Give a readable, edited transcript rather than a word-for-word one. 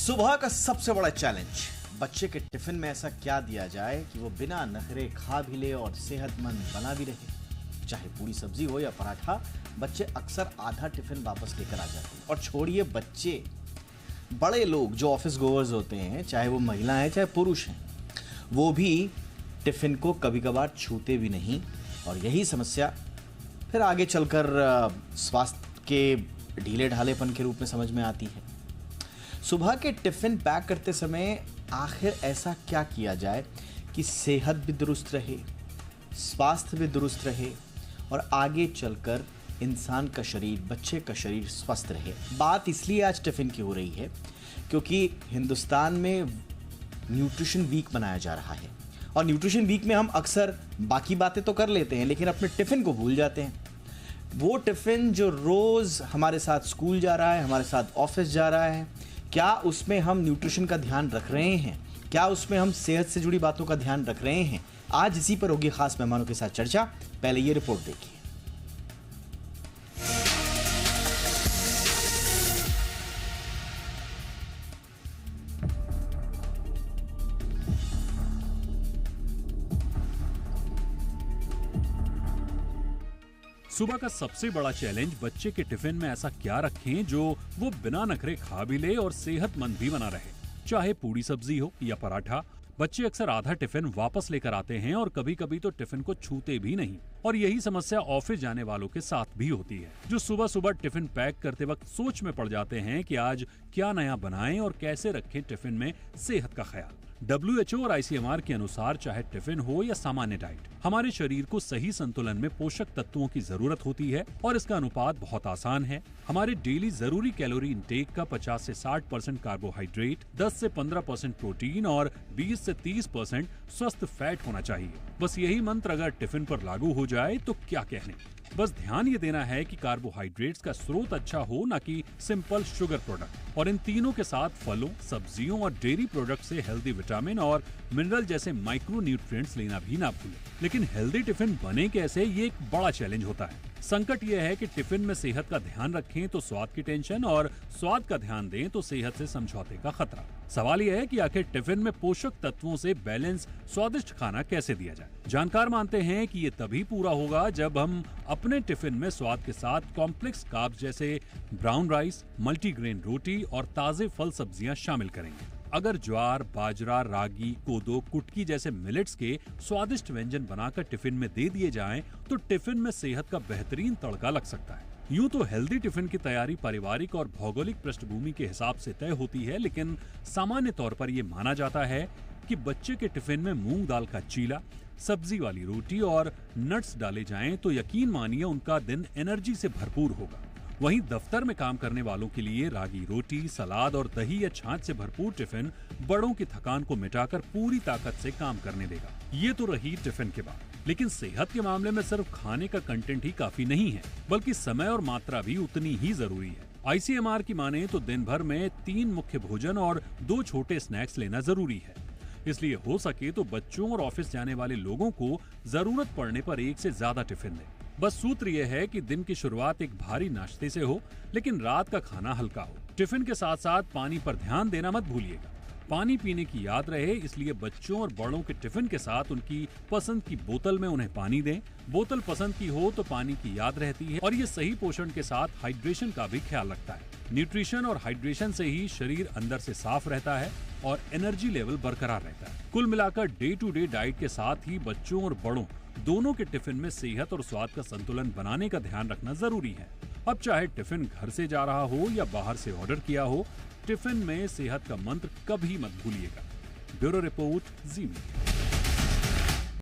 सुबह का सबसे बड़ा चैलेंज, बच्चे के टिफिन में ऐसा क्या दिया जाए कि वो बिना नखरे खा भी ले और सेहतमंद बना भी रहे। चाहे पूरी सब्जी हो या पराठा, बच्चे अक्सर आधा टिफिन वापस लेकर आ जाते हैं। और छोड़िए बच्चे, बड़े लोग जो ऑफिस गोवर्स होते हैं, चाहे वो महिला हैं चाहे पुरुष हैं, वो भी टिफिन को कभी कभार छूते भी नहीं। और यही समस्या फिर आगे चलकर स्वास्थ्य के ढीले ढालेपन के रूप में समझ में आती है। सुबह के टिफिन पैक करते समय आखिर ऐसा क्या किया जाए कि सेहत भी दुरुस्त रहे, स्वास्थ्य भी दुरुस्त रहे और आगे चलकर इंसान का शरीर, बच्चे का शरीर स्वस्थ रहे। बात इसलिए आज टिफिन की हो रही है क्योंकि हिंदुस्तान में न्यूट्रिशन वीक मनाया जा रहा है। और न्यूट्रिशन वीक में हम अक्सर बाकी बातें तो कर लेते हैं लेकिन अपने टिफिन को भूल जाते हैं। वो टिफिन जो रोज हमारे साथ स्कूल जा रहा है, हमारे साथ ऑफिस जा रहा है, क्या उसमें हम न्यूट्रिशन का ध्यान रख रहे हैं? क्या उसमें हम सेहत से जुड़ी बातों का ध्यान रख रहे हैं? आज इसी पर होगी खास मेहमानों के साथ चर्चा। पहले ये रिपोर्ट देखिए। सुबह का सबसे बड़ा चैलेंज, बच्चे के टिफिन में ऐसा क्या रखें जो वो बिना नखरे खा भी ले और सेहतमंद भी बना रहे। चाहे पूरी सब्जी हो या पराठा, बच्चे अक्सर आधा टिफिन वापस लेकर आते हैं और कभी कभी तो टिफिन को छूते भी नहीं। और यही समस्या ऑफिस जाने वालों के साथ भी होती है, जो सुबह सुबह टिफिन पैक करते वक्त सोच में पड़ जाते हैं कि आज क्या नया बनाएं और कैसे रखें टिफिन में सेहत का ख्याल। WHO और ICMR के अनुसार चाहे टिफिन हो या सामान्य डाइट, हमारे शरीर को सही संतुलन में पोषक तत्वों की जरूरत होती है और इसका अनुपात बहुत आसान है। हमारे डेली जरूरी कैलोरी इंटेक का 50 से 60% कार्बोहाइड्रेट, 10 से 15% प्रोटीन और 20 से 30% स्वस्थ फैट होना चाहिए। बस यही मंत्र अगर टिफिन पर लागू हो जाए तो क्या कहने। बस ध्यान ये देना है कि कार्बोहाइड्रेट्स का स्रोत अच्छा हो, ना कि सिंपल शुगर प्रोडक्ट। और इन तीनों के साथ फलों, सब्जियों और डेयरी प्रोडक्ट से हेल्दी विटामिन और मिनरल जैसे माइक्रो न्यूट्रिएंट्स लेना भी ना भूलें। लेकिन हेल्दी टिफिन बने कैसे, ये एक बड़ा चैलेंज होता है। संकट यह है कि टिफिन में सेहत का ध्यान रखें तो स्वाद की टेंशन, और स्वाद का ध्यान दें तो सेहत से समझौते का खतरा। सवाल यह है कि आखिर टिफिन में पोषक तत्वों से बैलेंस स्वादिष्ट खाना कैसे दिया जाए। जानकार मानते हैं कि ये तभी पूरा होगा जब हम अपने टिफिन में स्वाद के साथ कॉम्प्लेक्स कार्ब्स जैसे ब्राउन राइस, मल्टीग्रेन रोटी और ताजे फल सब्जियां शामिल करेंगे। अगर ज्वार, बाजरा, रागी, कोदो, कुटकी जैसे मिलेट्स के स्वादिष्ट व्यंजन बनाकर टिफिन में दे दिए जाएं, तो टिफिन में सेहत का बेहतरीन तड़का लग सकता है। यूं तो हेल्दी टिफिन की तैयारी पारिवारिक और भौगोलिक पृष्ठभूमि के हिसाब से तय होती है, लेकिन सामान्य तौर पर यह माना जाता है कि बच्चे के टिफिन में मूंग दाल का चीला, सब्जी वाली रोटी और नट्स डाले जाएं तो यकीन मानिए उनका दिन एनर्जी से भरपूर होगा। वहीं दफ्तर में काम करने वालों के लिए रागी रोटी, सलाद और दही या छाछ से भरपूर टिफिन बड़ों की थकान को मिटाकर पूरी ताकत से काम करने देगा। ये तो रही टिफिन के बाद, लेकिन सेहत के मामले में सिर्फ खाने का कंटेंट ही काफी नहीं है, बल्कि समय और मात्रा भी उतनी ही जरूरी है। ICMR की माने तो दिन भर में 3 मुख्य भोजन और 2 छोटे स्नैक्स लेना जरूरी है। इसलिए हो सके तो बच्चों और ऑफिस जाने वाले लोगों को जरूरत पड़ने पर 1 से ज्यादा टिफिन दें। बस सूत्र यह है कि दिन की शुरुआत एक भारी नाश्ते से हो, लेकिन रात का खाना हल्का हो। टिफिन के साथ साथ पानी पर ध्यान देना मत भूलिएगा। पानी पीने की याद रहे, इसलिए बच्चों और बड़ों के टिफिन के साथ उनकी पसंद की बोतल में उन्हें पानी दें। बोतल पसंद की हो तो पानी की याद रहती है और ये सही पोषण के साथ हाइड्रेशन का भी ख्याल रखता है। न्यूट्रिशन और हाइड्रेशन से ही शरीर अंदर से साफ रहता है और एनर्जी लेवल बरकरार रहता है। कुल मिलाकर डे टू डे डाइट के साथ ही बच्चों और बड़ों दोनों के टिफिन में सेहत और स्वाद का संतुलन बनाने का ध्यान रखना जरूरी है। अब चाहे टिफिन घर से जा रहा हो या बाहर से ऑर्डर किया हो, टिफिन में सेहत का मंत्र कभी मत भूलिएगा। ब्यूरो रिपोर्ट, जी मीडिया।